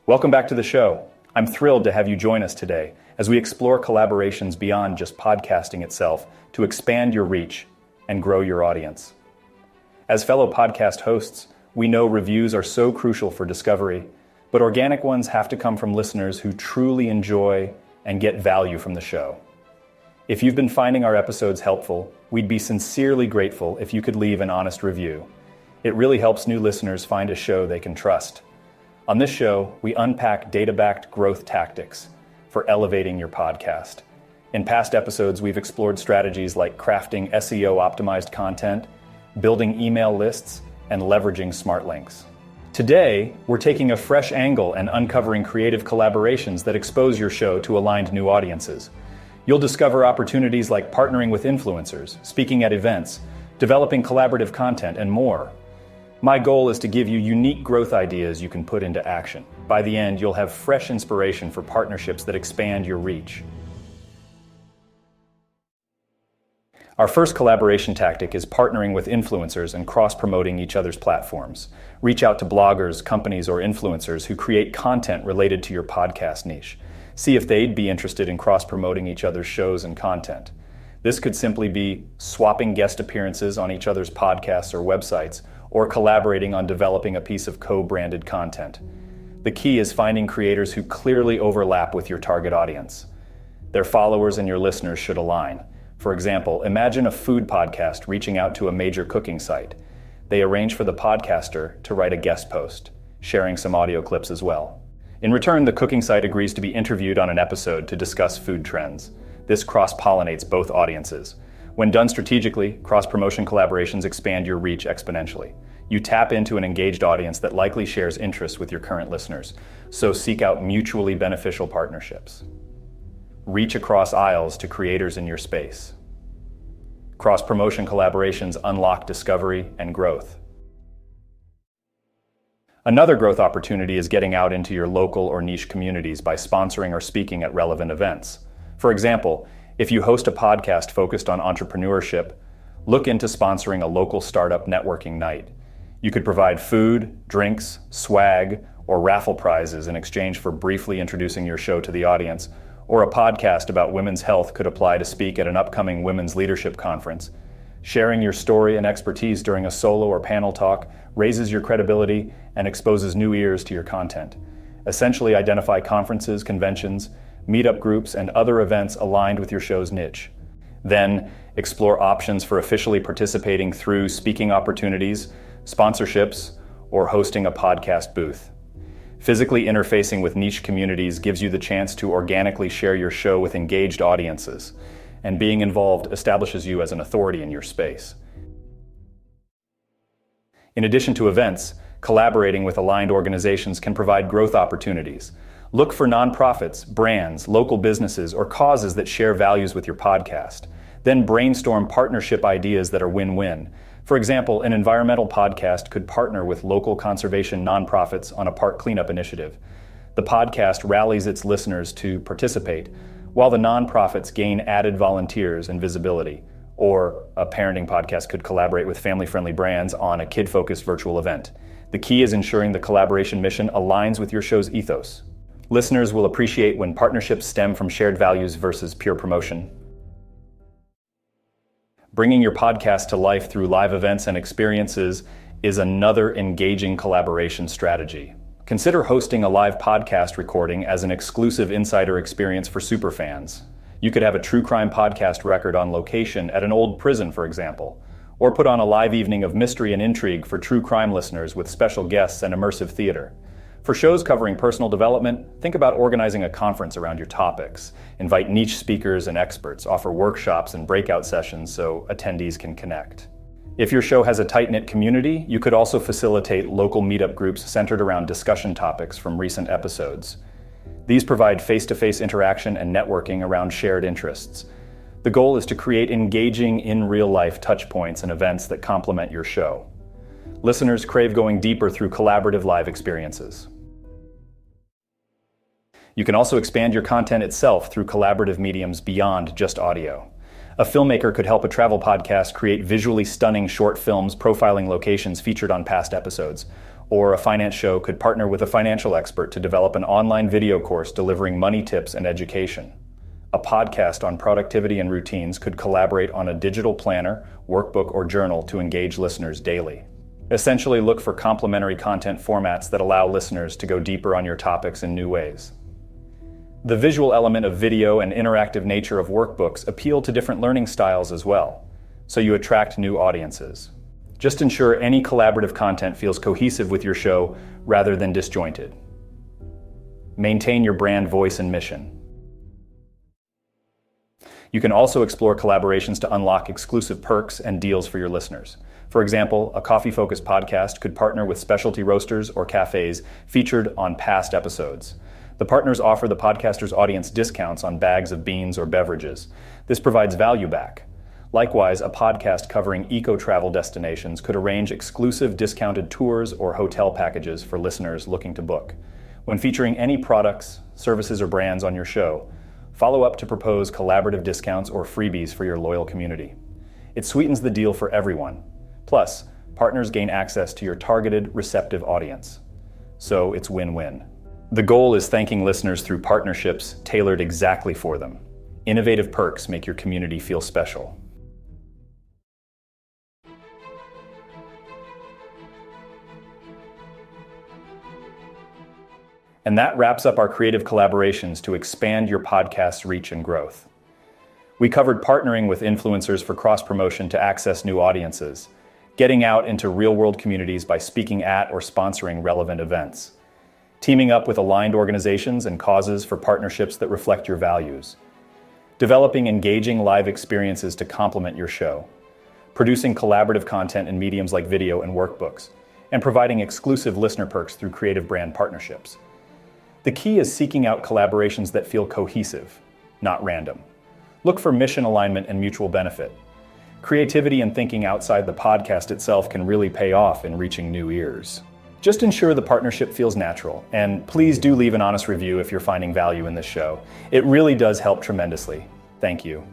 Welcome back to the show. I'm thrilled to have you join us today as we explore collaborations beyond just podcasting itself to expand your reach and grow your audience. As fellow podcast hosts, we know reviews are so crucial for discovery, but organic ones have to come from listeners who truly enjoy and get value from the show. If you've been finding our episodes helpful, we'd be sincerely grateful if you could leave an honest review. It really helps new listeners find a show they can trust. On this show, we unpack data-backed growth tactics for elevating your podcast. In past episodes, we've explored strategies like crafting SEO-optimized content, building email lists, and leveraging smart links. Today, we're taking a fresh angle and uncovering creative collaborations that expose your show to aligned new audiences. You'll discover opportunities like partnering with influencers, speaking at events, developing collaborative content, and more. My goal is to give you unique growth ideas you can put into action. By the end, you'll have fresh inspiration for partnerships that expand your reach. Our first collaboration tactic is partnering with influencers and cross-promoting each other's platforms. Reach out to bloggers, companies, or influencers who create content related to your podcast niche. See if they'd be interested in cross-promoting each other's shows and content. This could simply be swapping guest appearances on each other's podcasts or websites, or collaborating on developing a piece of co-branded content. The key is finding creators who clearly overlap with your target audience. Their followers and your listeners should align. For example, imagine a food podcast reaching out to a major cooking site. They arrange for the podcaster to write a guest post, sharing some audio clips as well. In return, the cooking site agrees to be interviewed on an episode to discuss food trends. This cross-pollinates both audiences. When done strategically, cross-promotion collaborations expand your reach exponentially. You tap into an engaged audience that likely shares interests with your current listeners, so seek out mutually beneficial partnerships. Reach across aisles to creators in your space. Cross-promotion collaborations unlock discovery and growth. Another growth opportunity is getting out into your local or niche communities by sponsoring or speaking at relevant events. For example, if you host a podcast focused on entrepreneurship, look into sponsoring a local startup networking night. You could provide food, drinks, swag, or raffle prizes in exchange for briefly introducing your show to the audience, or a podcast about women's health could apply to speak at an upcoming women's leadership conference. Sharing your story and expertise during a solo or panel talk raises your credibility and exposes new ears to your content. Essentially identify conferences, conventions, meetup groups, and other events aligned with your show's niche. Then, explore options for officially participating through speaking opportunities, sponsorships, or hosting a podcast booth. Physically interfacing with niche communities gives you the chance to organically share your show with engaged audiences, and being involved establishes you as an authority in your space. In addition to events, collaborating with aligned organizations can provide growth opportunities. Look for nonprofits, brands, local businesses, or causes that share values with your podcast. Then brainstorm partnership ideas that are win-win. For example, an environmental podcast could partner with local conservation nonprofits on a park cleanup initiative. The podcast rallies its listeners to participate, while the nonprofits gain added volunteers and visibility. Or a parenting podcast could collaborate with family-friendly brands on a kid-focused virtual event. The key is ensuring the collaboration mission aligns with your show's ethos. Listeners will appreciate when partnerships stem from shared values versus pure promotion. Bringing your podcast to life through live events and experiences is another engaging collaboration strategy. Consider hosting a live podcast recording as an exclusive insider experience for superfans. You could have a true crime podcast record on location at an old prison, for example, or put on a live evening of mystery and intrigue for true crime listeners with special guests and immersive theater. For shows covering personal development, think about organizing a conference around your topics. Invite niche speakers and experts, offer workshops and breakout sessions so attendees can connect. If your show has a tight-knit community, you could also facilitate local meetup groups centered around discussion topics from recent episodes. These provide face-to-face interaction and networking around shared interests. The goal is to create engaging in real-life touchpoints and events that complement your show. Listeners crave going deeper through collaborative live experiences. You can also expand your content itself through collaborative mediums beyond just audio. A filmmaker could help a travel podcast create visually stunning short films profiling locations featured on past episodes. Or a finance show could partner with a financial expert to develop an online video course delivering money tips and education. A podcast on productivity and routines could collaborate on a digital planner, workbook, or journal to engage listeners daily. Essentially, look for complementary content formats that allow listeners to go deeper on your topics in new ways. The visual element of video and interactive nature of workbooks appeal to different learning styles as well, so you attract new audiences. Just ensure any collaborative content feels cohesive with your show rather than disjointed. Maintain your brand voice and mission. You can also explore collaborations to unlock exclusive perks and deals for your listeners. For example, a coffee-focused podcast could partner with specialty roasters or cafes featured on past episodes. The partners offer the podcaster's audience discounts on bags of beans or beverages. This provides value back. Likewise, a podcast covering eco-travel destinations could arrange exclusive discounted tours or hotel packages for listeners looking to book. When featuring any products, services, or brands on your show, follow up to propose collaborative discounts or freebies for your loyal community. It sweetens the deal for everyone. Plus, partners gain access to your targeted, receptive audience. So it's win-win. The goal is thanking listeners through partnerships tailored exactly for them. Innovative perks make your community feel special. And that wraps up our creative collaborations to expand your podcast's reach and growth. We covered partnering with influencers for cross-promotion to access new audiences, getting out into real-world communities by speaking at or sponsoring relevant events, teaming up with aligned organizations and causes for partnerships that reflect your values, developing engaging live experiences to complement your show, producing collaborative content in mediums like video and workbooks, and providing exclusive listener perks through creative brand partnerships. The key is seeking out collaborations that feel cohesive, not random. Look for mission alignment and mutual benefit. Creativity and thinking outside the podcast itself can really pay off in reaching new ears. Just ensure the partnership feels natural, and please do leave an honest review if you're finding value in this show. It really does help tremendously. Thank you.